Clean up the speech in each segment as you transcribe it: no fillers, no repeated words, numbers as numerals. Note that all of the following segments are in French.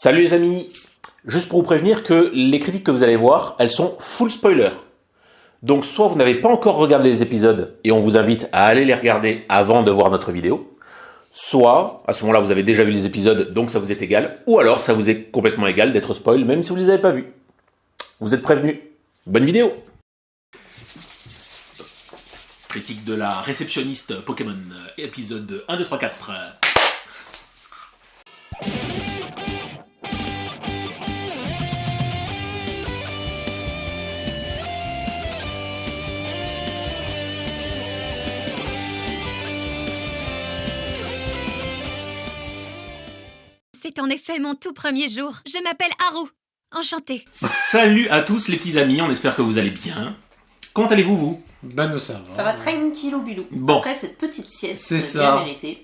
Salut les amis, juste pour vous prévenir que les critiques que vous allez voir, elles sont full spoiler. Donc soit vous n'avez pas encore regardé les épisodes et on vous invite à aller les regarder avant de voir notre vidéo, soit à ce moment-là vous avez déjà vu les épisodes donc ça vous est égal, ou alors ça vous est complètement égal d'être spoil même si vous ne les avez pas vus. Vous êtes prévenus. Bonne vidéo. Critique de la réceptionniste Pokémon, épisode 1, 2, 3, 4. C'est en effet mon tout premier jour. Je m'appelle Haru. Enchantée. Salut à tous les petits amis, on espère que vous allez bien. Comment allez-vous, vous? Ben nous ça va. Ça va tranquillo bilou. Bon. Après cette petite sieste C'est bien ça. méritée.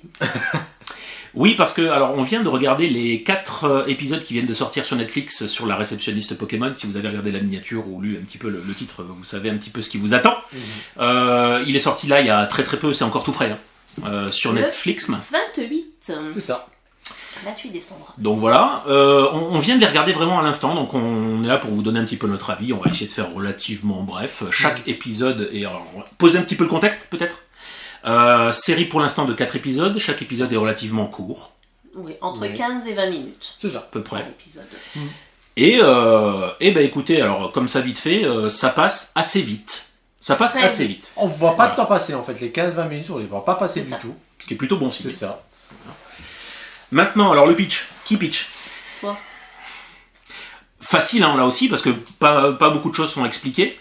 Oui, parce que alors on vient de regarder les 4 épisodes qui viennent de sortir sur Netflix sur la réceptionniste Pokémon. Si vous avez regardé la miniature ou lu un petit peu le titre, vous savez un petit peu ce qui vous attend. Il est sorti là il y a très peu, c'est encore tout frais, sur Le Netflix. 28. C'est ça. 28 décembre. Donc voilà, on vient de les regarder vraiment à l'instant, donc on est là pour vous donner un petit peu notre avis. On va essayer de faire relativement bref. Chaque épisode, et alors, on va poser un petit peu le contexte peut-être. Série pour l'instant de 4 épisodes, chaque épisode est relativement court, Oui, entre Oui. 15 et 20 minutes. C'est ça. à peu Par près. épisode. Et ben écoutez, alors comme ça vite fait, ça passe assez vite. Ça passe Très assez vite. vite. On voit pas Voilà. le temps passer en fait, les 15-20 minutes on les voit pas passer C'est du ça. tout. Ce qui est plutôt bon signe. C'est ça. Maintenant, alors le pitch. Qui pitch? Toi. Facile hein, là aussi, parce que pas beaucoup de choses sont expliquées.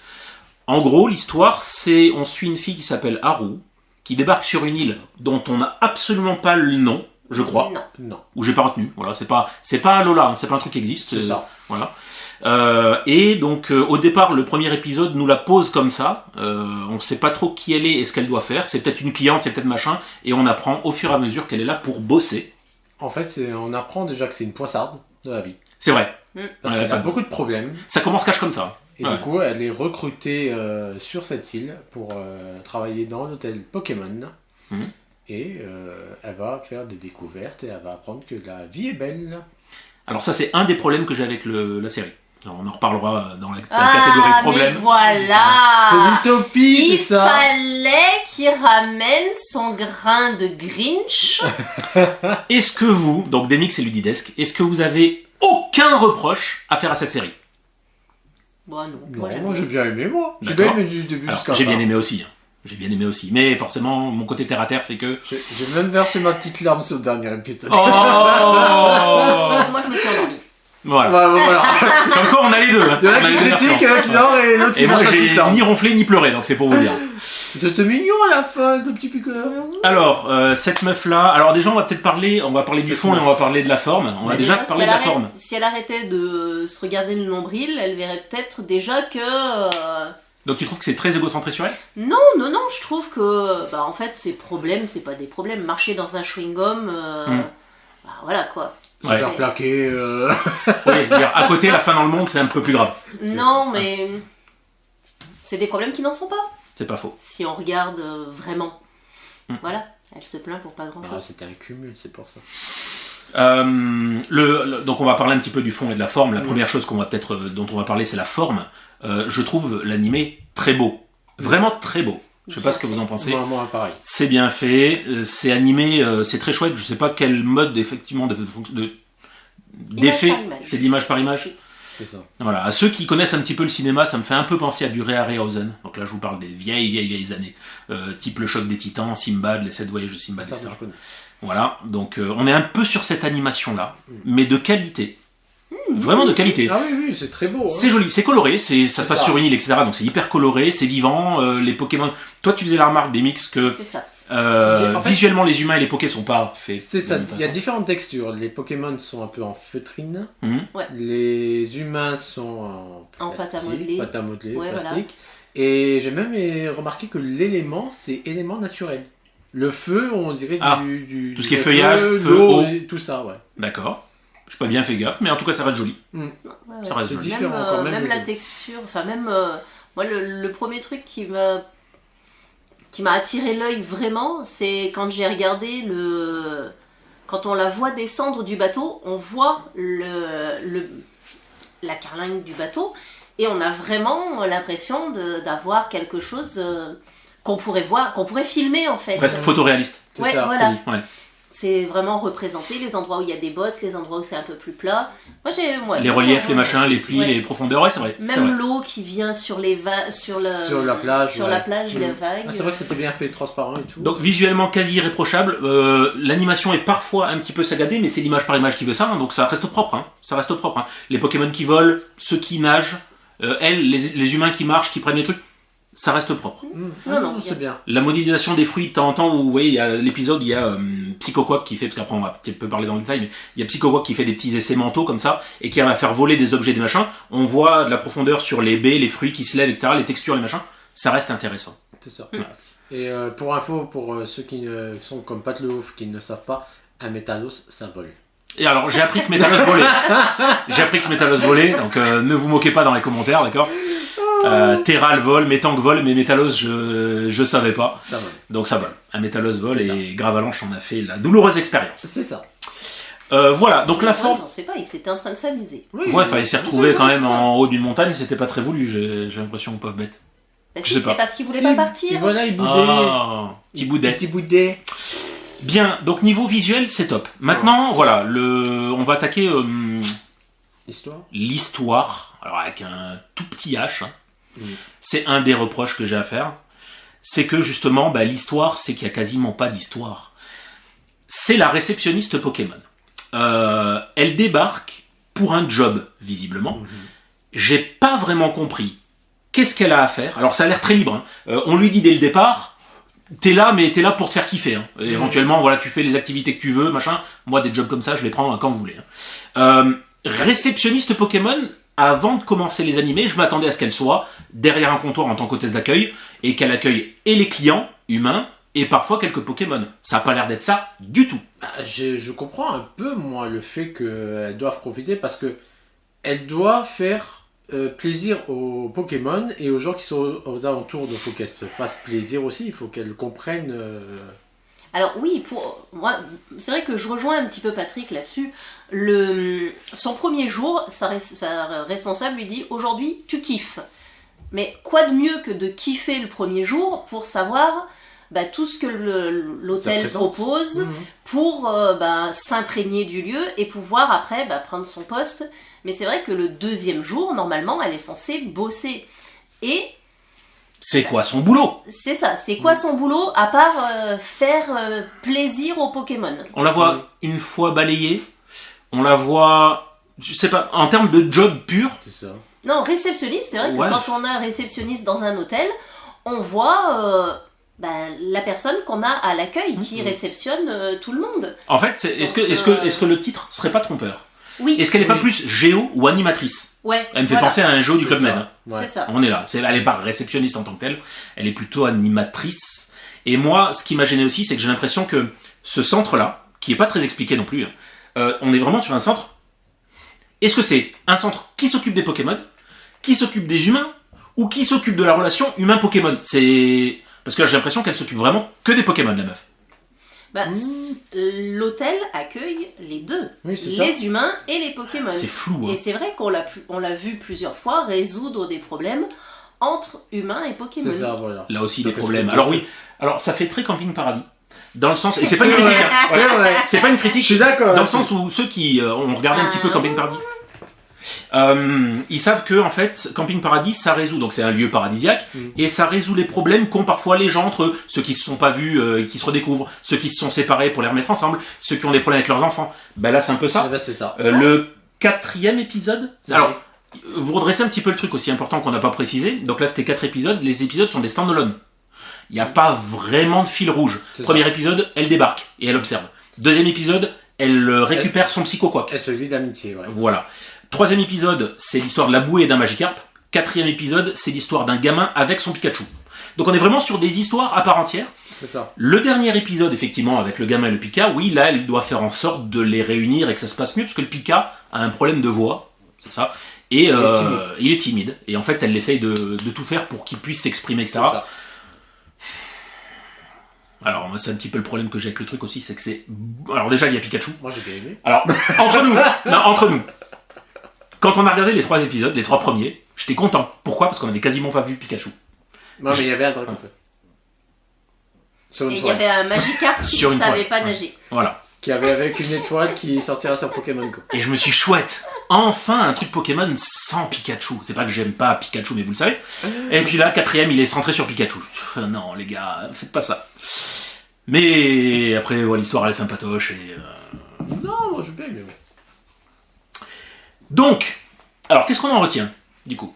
En gros, l'histoire, c'est on suit une fille qui s'appelle Haru, qui débarque sur une île dont on n'a absolument pas le nom, je crois, Non. Non. ou j'ai pas retenu. Voilà, c'est pas Lola, hein, c'est pas un truc qui existe. C'est ça. Voilà. Et donc au départ, le premier épisode nous la pose comme ça. On sait pas trop qui elle est et ce qu'elle doit faire. C'est peut-être une cliente, c'est peut-être machin. Et on apprend au fur et à mesure qu'elle est là pour bosser. En fait on apprend déjà que c'est une poissarde de la vie. C'est vrai. Parce Ouais, qu'elle pas a de- beaucoup de problèmes. Ça commence cache comme ça. Et Ouais. du coup elle est recrutée sur cette île pour travailler dans l'hôtel Pokémon. Mhm. Et elle va faire des découvertes et elle va apprendre que la vie est belle. Alors ça, c'est un des problèmes que j'ai avec la série. Alors, on en reparlera dans la catégorie Ah, problème. mais voilà. C'est l'utopie, Il c'est ça. fallait qu'il ramène son grain de Grinch. Est-ce que vous, donc Demix et Ludidesque, est-ce que vous avez aucun reproche à faire à cette série? Bon, non. Non, Moi, j'aime moi bien. j'ai bien aimé moi. J'ai D'accord. bien aimé du début Alors, jusqu'à la j'ai fin. bien aimé aussi. Hein. J'ai bien aimé aussi. Mais forcément, mon côté terre à terre fait que... J'ai même versé ma petite larme sur le dernier épisode. Oh Moi, je me suis endormie. Voilà. Voilà. Comme quoi, on a les deux. Hein. Il y en a On a les qui deux critiquent, versions. qui non, et l'autre qui Et moi, verse sa petite j'ai larme. ni ronflé ni pleuré, donc c'est pour vous dire. C'était mignon à la fin, le petit piqueur. Alors, cette meuf-là... Alors déjà, on va peut-être parler... On va parler du Cette fond et meuf. on va parler de la forme. On va Mais déjà déjà, parler de la forme. Si elle arrêtait de se regarder le nombril, elle verrait peut-être déjà que... Donc tu trouves que c'est très égocentré sur elle? Non, je trouve que, bah, en fait, ces problèmes, c'est pas des problèmes. Marcher dans un chewing-gum, bah, voilà, quoi. Se Ouais. faire C'est- plaquer. Oui, je veux dire, à côté, la fin dans le monde, c'est un peu plus grave. Non, mais c'est des problèmes qui n'en sont pas, C'est pas faux. si on regarde vraiment. Mm. Voilà, elle se plaint pour pas Ah, grand-chose. c'était un cumul, c'est pour ça. Donc on va parler un petit peu du fond et de la forme. La première chose qu'on va peut-être dont on va parler, c'est la forme. Je trouve l'animé très beau, vraiment très beau. Je sais pas ce que vous en pensez. Moi, pareil. C'est bien fait, c'est animé, c'est très chouette. Je sais pas quel mode effectivement d'effet. par image. C'est d'image par image. Oui. C'est ça. Voilà. À ceux qui connaissent un petit peu le cinéma, ça me fait un peu penser à du Ray Harryhausen. Donc là, je vous parle des vieilles années, type Le Choc des Titans, Sinbad, les 7 voyages de Sinbad, Ça, etc. je connais. Voilà, donc on est un peu sur cette animation-là, mais de qualité. Vraiment de qualité. Ah oui, c'est très beau. Hein. C'est joli, c'est coloré, ça se passe ça. sur une île, etc. Donc c'est hyper coloré, c'est vivant, les Pokémon... Toi, tu faisais la remarque des mix que C'est ça. En fait, visuellement, les humains et les Pokés sont pas faits C'est de ça, la même il y a façon. différentes textures. Les Pokémon sont un peu en feutrine. Mhm. Les humains sont En pâte à plastique, modeler. pâte à modeler, Ouais, plastique. Et j'ai même remarqué que l'élément, c'est élément naturel. Le feu, on dirait Ah, du tout ce qui est du feuillage, feu, l'eau, eau. et tout ça, ouais. D'accord. Je pas bien fait gaffe, mais en tout cas, ça reste joli. Ouais, Ça reste C'est joli. différent même, quand même. même la les- texture, enfin même moi le premier truc qui m'a attiré l'œil vraiment, c'est quand j'ai regardé quand on la voit descendre du bateau, on voit la carlingue du bateau et on a vraiment l'impression d'avoir quelque chose qu'on pourrait voir, qu'on pourrait filmer en fait. Presque photoréaliste. Ouais, ça, voilà. quasi, ouais. C'est vraiment représenté les endroits où il y a des bosses, les endroits où c'est un peu plus plat. Moi, Les reliefs, les machins, les plis, Ouais. les profondeurs, ouais, c'est vrai. c'est Même vrai. l'eau qui vient sur les sur la plage, sur ouais. la plage, les vagues. Ah, c'est vrai que c'était bien fait, transparent et tout. Donc visuellement quasi irréprochable, l'animation est parfois un petit peu sagadée, mais c'est l'image par image qui veut ça, hein, donc ça reste propre. Hein, ça reste propre. Hein. Les Pokémon qui volent, ceux qui nagent, les humains qui marchent, qui prennent des trucs, ça reste propre. Non, c'est bien. La modélisation des fruits, de temps en temps, vous voyez, il y a l'épisode, il y a Psychoquack qui fait, parce qu'après on va peut-être peu parler dans le détail, mais il y a Psychoquack qui fait des petits essais mentaux comme ça, et qui arrive à faire voler des objets, des machins. On voit de la profondeur sur les baies, les fruits qui se lèvent, etc., les textures, les machins. Ça reste intéressant. C'est ça. Et pour info, pour ceux qui ne sont comme Pat le Ouf, qui ne savent pas, un Métalos, ça vole. Et alors, j'ai appris que Métalos volait. J'ai appris que Métalos volait, donc ne vous moquez pas dans les commentaires, d'accord. Terral vole, Métank vole, mais Métalos, je savais pas. Ça vole. Donc ça vole. Un Métalos vole C'est ça. et Gravalanche en a fait la douloureuse expérience. C'est ça. Voilà, donc la forme... On sait pas, il s'était en train de s'amuser. Oui, Ouais, il s'est retrouvé quand même c'est ça. en haut d'une montagne, c'était pas très voulu, j'ai l'impression, pauvre bête. Bah, Je si, sais pas. c'est parce qu'il voulait Si, pas Et partir. voilà, il boudait. Ah, petit bout d'être. Petit boudet. Bien, donc niveau visuel, c'est top. Maintenant, voilà, on va attaquer Histoire. l'histoire, alors avec un tout petit H. Hein. Mm. C'est un des reproches que j'ai à faire. C'est que justement, l'histoire, c'est qu'il n'y a quasiment pas d'histoire. C'est la réceptionniste Pokémon. Elle débarque pour un job, visiblement. J'ai pas vraiment compris qu'est-ce qu'elle a à faire. Alors ça a l'air très libre. Hein. On lui dit dès le départ, t'es là, mais t'es là pour te faire kiffer. Hein. Et éventuellement, voilà, tu fais les activités que tu veux, machin. Moi, des jobs comme ça, je les prends quand vous voulez. Hein. Réceptionniste Pokémon, avant de commencer les animés, je m'attendais à ce qu'elle soit derrière un comptoir en tant qu'hôtesse d'accueil et qu'elle accueille et les clients humains et parfois quelques Pokémon. Ça n'a pas l'air d'être ça du tout. Je comprends un peu, moi, le fait qu'elles doivent profiter parce que elles doivent faire plaisir aux Pokémon et aux gens qui sont aux alentours. Donc il faut qu'elles se fassent plaisir aussi, il faut qu'elles comprennent. Alors oui, pour moi, c'est vrai que je rejoins un petit peu Patrick là-dessus. Son premier jour, sa responsable lui dit « Aujourd'hui, tu kiffes ». Mais quoi de mieux que de kiffer le premier jour pour savoir tout ce que l'hôtel propose pour s'imprégner du lieu et pouvoir après prendre son poste. Mais c'est vrai que le deuxième jour, normalement, elle est censée bosser. Et C'est quoi son boulot? c'est ça, c'est quoi son boulot à part faire plaisir aux Pokémon? On la voit une fois balayée, on la voit, je sais pas, en termes de job pur, C'est ça. Non, réceptionniste, c'est vrai que Ouais. quand on a un réceptionniste dans un hôtel, on voit la personne qu'on a à l'accueil qui réceptionne tout le monde. en fait, est-ce que le titre serait pas trompeur? Oui, Est-ce qu'elle est pas Oui. plus géo ou animatrice? ouais, Elle me fait voilà, penser à un géo du Club C'est Med. ça. Hein. Ouais. c'est ça. On est là. Elle est pas réceptionniste en tant que telle, elle est plutôt animatrice. Et moi, ce qui m'a gêné aussi, c'est que j'ai l'impression que ce centre-là, qui est pas très expliqué non plus, on est vraiment sur un centre. Est-ce que c'est un centre qui s'occupe des Pokémon, qui s'occupe des humains, ou qui s'occupe de la relation humain-Pokémon? C'est... Parce que là, j'ai l'impression qu'elle s'occupe vraiment que des Pokémon, la meuf. L'hôtel accueille les deux, Oui, c'est ça. les humains et les Pokémon. C'est flou, hein. Et c'est vrai qu'on l'a vu plusieurs fois résoudre des problèmes entre humains et Pokémon. C'est ça, voilà. Là aussi, des Donc, problèmes. est-ce que- Alors oui, alors ça fait très Camping Paradis. Dans le sens... Et c'est pas une critique, hein. Voilà. C'est vrai. C'est pas une critique. Je suis d'accord. Dans le sens où ceux qui ont regardé un petit peu Camping Paradis, ils savent que en fait Camping Paradis ça résout, donc c'est un lieu paradisiaque et ça résout les problèmes qu'ont parfois les gens entre eux, ceux qui se sont pas vus et qui se redécouvrent, ceux qui se sont séparés pour les remettre ensemble, ceux qui ont des problèmes avec leurs enfants. Là c'est un peu ça. Eh ben, c'est ça. Le 4e épisode. C'est Alors vrai. vous redressez un petit peu le truc aussi important qu'on n'a pas précisé. Donc là c'était 4 épisodes, les épisodes sont des stand-alone. Il n'y a pas vraiment de fil rouge. C'est Premier ça. épisode, elle débarque et elle observe. Deuxième épisode, elle récupère son Psychoquack. Elle se lie d'amitié, ouais. Voilà. 3e épisode, c'est l'histoire de la bouée et d'un Magikarp. 4e épisode, c'est l'histoire d'un gamin avec son Pikachu. Donc on est vraiment sur des histoires à part entière. C'est ça. Le dernier épisode, effectivement, avec le gamin et le Pika, oui, là, elle doit faire en sorte de les réunir et que ça se passe mieux, parce que le Pika a un problème de voix, c'est ça, et il est timide. Et en fait, elle essaye de tout faire pour qu'il puisse s'exprimer, etc. C'est ça. Alors, moi, c'est un petit peu le problème que j'ai avec le truc aussi, c'est que c'est... Alors déjà, il y a Pikachu. Moi j'ai bien aimé. Alors, entre nous. Quand on a regardé les 3 épisodes, les 3 premiers, j'étais content. Pourquoi ? Parce qu'on avait quasiment pas vu Pikachu. Non mais il y avait un truc en fait. Sur Et une il y toile. avait un Magikarp qui Sur ne une savait toile, pas ouais. nager. Voilà. Qui avait avec une étoile qui sortira sur Pokémon Go. Et je me suis chouette. Enfin, un truc Pokémon sans Pikachu. C'est pas que j'aime pas Pikachu, mais vous le savez. Et puis là, 4ème, il est centré sur Pikachu. Non, les gars, faites pas ça. Mais après, voilà, l'histoire, elle est sympatoche. Et, Non, moi j'ai bien aimé. Donc, alors, qu'est-ce qu'on en retient, du coup ?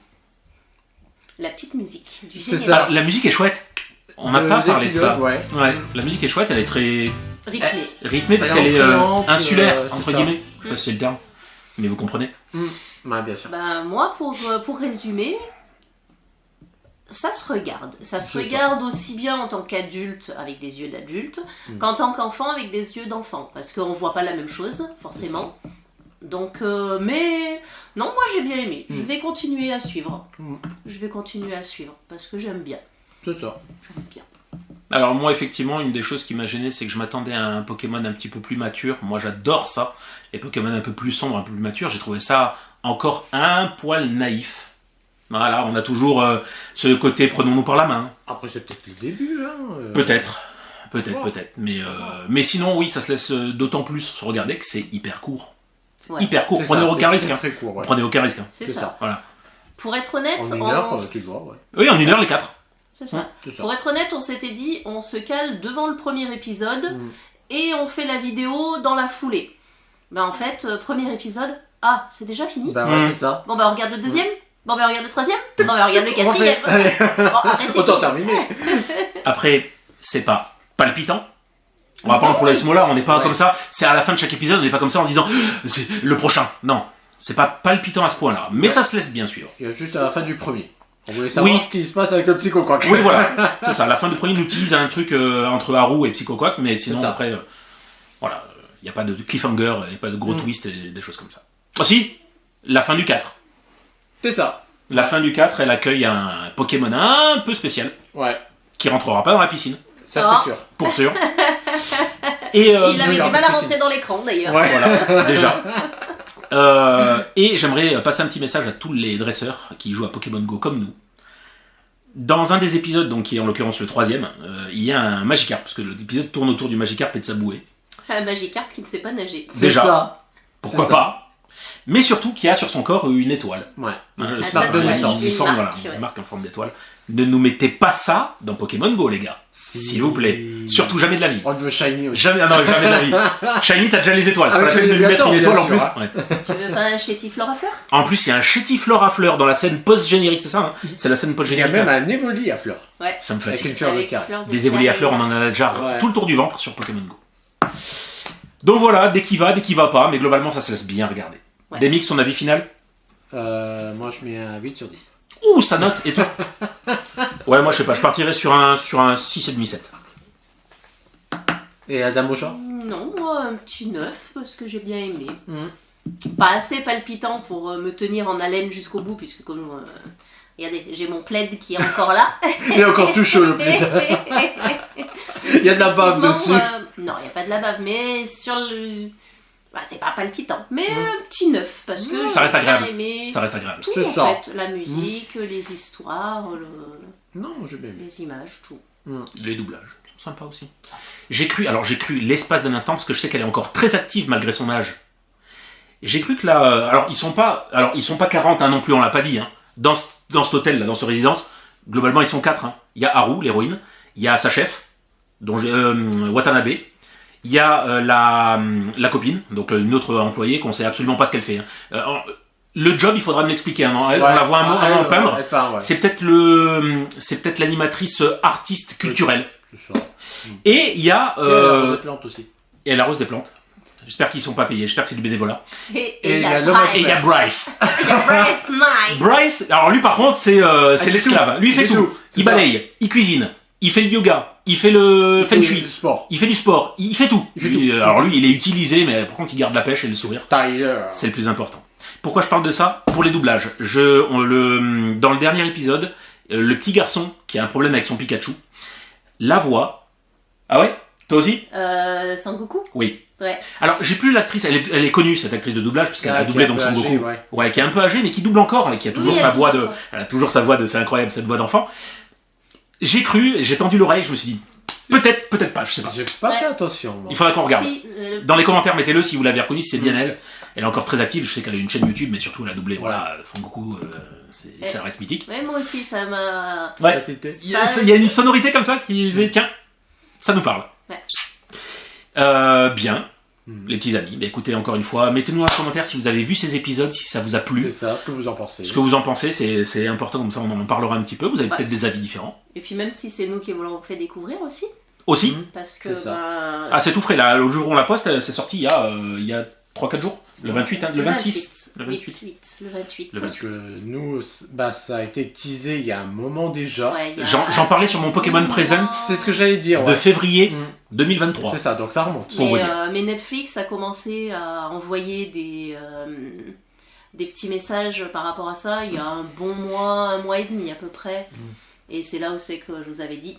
La petite musique du C'est générique. ça. La musique est chouette. On n'a pas parlé de ça. Ouais. Ouais, la musique est chouette, elle est très Rythmée. rythmée parce Elle est qu'elle est entraînante, insulaire, c'est entre ça. guillemets. Je sais pas si c'est le terme, mais vous comprenez. Ouais, bien sûr. Ben, moi, pour résumer, ça se regarde. Ça se C'est regarde aussi bien en tant qu'adulte avec des yeux d'adulte qu'en tant qu'enfant avec des yeux d'enfant. Parce qu'on voit pas la même chose, forcément. Donc, mais non, moi j'ai bien aimé. Je vais continuer à suivre. Je vais continuer à suivre parce que j'aime bien. C'est ça. J'aime bien. Alors moi, effectivement, une des choses qui m'a gêné, c'est que je m'attendais à un Pokémon un petit peu plus mature. Moi, j'adore ça. Les Pokémon un peu plus sombres, un peu plus matures, j'ai trouvé ça encore un poil naïf. Voilà, on a toujours ce côté prenons-nous par la main. Après c'est peut-être le début. Hein. Peut-être. Ouais. Mais sinon, oui, ça se laisse d'autant plus se regarder que c'est hyper court. Ouais. Hyper court, C'est prenez ça, aucun c'est risque. très, Hein. très court. Ouais. Prenez aucun risque. Hein. C'est C'est ça. ça. Voilà. Pour être honnête, En une heure, tu le vois. Ouais. Oui, en 1 heure, les 4. C'est ça. C'est ça. Pour être honnête, on s'était dit, on se cale devant le premier épisode et on fait la vidéo dans la foulée. Ben en fait, premier épisode, c'est déjà fini. Bah ouais, c'est ça. Bon ben on regarde le deuxième. Bon ben on regarde le troisième. Bon ben on regarde le On refait. quatrième. Bon, après, c'est Autant fini. terminer. Après, c'est pas palpitant. On va pas employer ce mot-là, on n'est pas Ouais. comme ça. C'est à la fin de chaque épisode, on n'est pas comme ça en se disant c'est le prochain. Non, c'est pas palpitant à ce point-là. Mais ça se laisse bien suivre. Il y a juste à la fin du premier. On voulait savoir Oui. ce qui se passe avec le psychoquack. Oui, voilà, c'est ça. La fin du premier nous utilise un truc entre Haru et Psychoquack, mais sinon C'est ça. après, voilà, il n'y a pas de cliffhanger, il n'y a pas de gros twist et des choses comme ça. Aussi, la fin du 4. C'est ça. La fin du 4, elle accueille un Pokémon un peu spécial, Ouais. qui rentrera pas dans la piscine, Ça Ah. c'est sûr. pour sûr. Et Il avait du regarde mal à la rentrer dans l'écran d'ailleurs. Ouais. voilà, déjà. Et j'aimerais passer un petit message à tous les dresseurs qui jouent à Pokémon Go comme nous. Dans un des épisodes, donc qui est en l'occurrence le 3ème, il y a un Magikarp, parce que l'épisode tourne autour du Magikarp et de sa bouée. Un Magikarp qui ne sait pas nager. C'est Déjà. ça. Pourquoi C'est ça. pas. Mais surtout qui a sur son corps une étoile. Ouais. Hein, Une c'est marque de une naissance. forme, Une voilà, marque, une ouais. marque en forme d'étoile. Ne nous mettez pas ça dans Pokémon Go, les gars. S'il vous plaît. Surtout jamais de la vie. On veut shiny aussi. Jamais, non, jamais de la vie. Shiny, t'as déjà les étoiles. C'est Ah pas la oui, peine de lui bien mettre sûr, une étoile en bien plus. sûr, Ouais. Tu veux pas un Chétifleur à fleurs? En plus, il y a un Chétifleur à fleurs dans la scène post-générique, c'est ça hein c'est la scène Il y a post-générique. même un Évoli à fleurs. Ouais. Ça me Avec fatigue. une fleur de Avec tiare. fleur de Des évolués à tiare. fleurs, on en a déjà Ouais. tout le tour du ventre sur Pokémon Go. Donc voilà, dès qu'il va pas, mais globalement, ça se laisse bien regarder. Ouais. Demix, son avis final? Moi je mets un 8 sur 10. Ouh, ça note, et toi? Ouais, moi je sais pas, je partirais sur un 6,5-7. Et Adam Ocha? Non, moi un petit 9 parce que j'ai bien aimé. Pas assez palpitant pour me tenir en haleine jusqu'au bout, puisque comme... regardez, j'ai mon plaid qui est encore là. Il est encore tout chaud le putain. Il y a de la bave dessus. Non, il n'y a pas de la bave, mais sur le... Bah, c'est pas palpitant, mais un petit 9, parce que Ça reste j'ai bien agréable. aimé Ça reste agréable. tout C'est en ça. fait, la musique, les histoires, Non, j'ai bien aimé. les images, tout. Les doublages sont sympas aussi. J'ai cru l'espace d'un instant, parce que je sais qu'elle est encore très active malgré son âge. J'ai cru que là, alors ils sont pas 40 hein, non plus, on l'a pas dit. Hein. Dans cet hôtel là, dans cette résidence, globalement ils sont 4. Hein. Il y a Haru, l'héroïne, il y a sa chef, dont Watanabe, il y a la copine, donc une autre employée qu'on sait absolument pas ce qu'elle fait. Hein. Le job, il faudra me l'expliquer. Hein, non, elle, on la voit un moment peindre. Elle peint, ouais. C'est peut-être l'animatrice artiste culturelle. C'est ça. Et il y a C'est la rose des plantes aussi. et elle arrose des plantes. J'espère qu'ils sont pas payés. J'espère que c'est du bénévolat. Et Et il y il y a a l'homme Bryce. Et il y a Bryce. Il y a Bryce Knight. Bryce, alors lui par contre c'est fait l'esclave. tout. Lui il fait Il fait tout. tout. C'est Il ça. balaye, il cuisine, il fait le yoga, il fait le feng Le shui, sport. il fait du sport, il fait tout. Il fait Lui, tout. alors lui il est utilisé mais par contre il garde la pêche et le sourire. Tyler. C'est le plus important. Pourquoi je parle de ça? Pour les doublages. Dans le dernier épisode, le petit garçon qui a un problème avec son Pikachu, la voix Ah ouais? Toi aussi? Sangoku? Oui. Ouais. Alors, j'ai plus l'actrice, elle est connue, cette actrice de doublage, puisqu'elle a doublé donc Son Goku. Ouais. Qui est un peu âgée, mais qui double encore, et qui a toujours sa voix de. Elle a toujours sa voix de. C'est incroyable, cette voix d'enfant. J'ai cru, j'ai tendu l'oreille, je me suis dit, peut-être pas, je sais pas. J'ai pas fait attention. Moi. Il faudra qu'on regarde. Si, Dans les commentaires, mettez-le si vous l'avez reconnue, si c'est bien elle. Elle est encore très active, je sais qu'elle a une chaîne YouTube, mais surtout elle a doublé. Voilà, Son Goku, ça reste mythique. Ouais, moi aussi, ça m'a. Ouais. Il y a une sonorité comme ça qui faisait, tiens, ça nous parle. Ouais. Bien, les petits amis. Bah, écoutez, encore une fois, mettez-nous un commentaire si vous avez vu ces épisodes, si ça vous a plu. C'est ça, ce que vous en pensez. Ce que vous en pensez, c'est important, comme ça on en parlera un petit peu. Vous avez peut-être des avis différents. Et puis même si c'est nous qui vous l'avons fait découvrir aussi. Aussi. Parce que. Ah, c'est tout frais là. Le jour où on la poste, c'est sorti il y a 3-4 jours. Le 28, hein, le 26. Le 28. Parce que nous, ça a été teasé il y a un moment déjà. Ouais, J'en parlais sur mon Pokémon Present. C'est ce que j'allais dire. De février 2023. C'est ça, donc ça remonte. Mais Netflix a commencé à envoyer des petits messages par rapport à ça il y a un bon mois, 1 mois et demi à peu près. Et c'est là où c'est que je vous avais dit.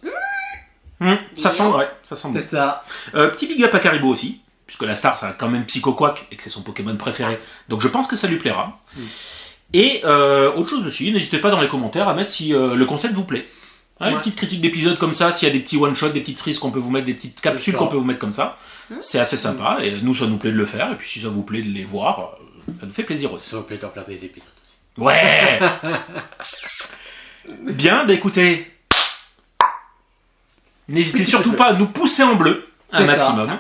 Ça sent, ouais, ça sent bon. C'est ça. Petit big up à Caribou aussi, puisque la star, ça a quand même Psycho Quack et que c'est son Pokémon préféré. Donc je pense que ça lui plaira. Et autre chose aussi, n'hésitez pas dans les commentaires à mettre si le concept vous plaît. Une petite critique d'épisode comme ça, s'il y a des petits one-shots, des petites cerises qu'on peut vous mettre, des petites capsules qu'on peut vous mettre comme ça. C'est assez sympa, et nous, ça nous plaît de le faire, et puis si ça vous plaît de les voir, ça nous fait plaisir aussi. Ça vous plaît de regarder les épisodes aussi. Ouais. Bien, bah écoutez, n'hésitez surtout pas à nous pousser en bleu un maximum.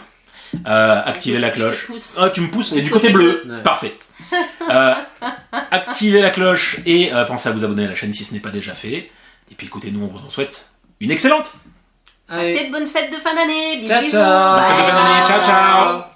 Activez la cloche. Ah, tu me pousses, et du côté bleu. Ouais. Parfait. Activez la cloche et pensez à vous abonner à la chaîne si ce n'est pas déjà fait. Et puis écoutez, nous on vous en souhaite une excellente. Passez de bonnes fêtes de fin d'année. Bisous, Ciao, bisous. ciao. Bonne fête de fin d'année. Ciao, ciao.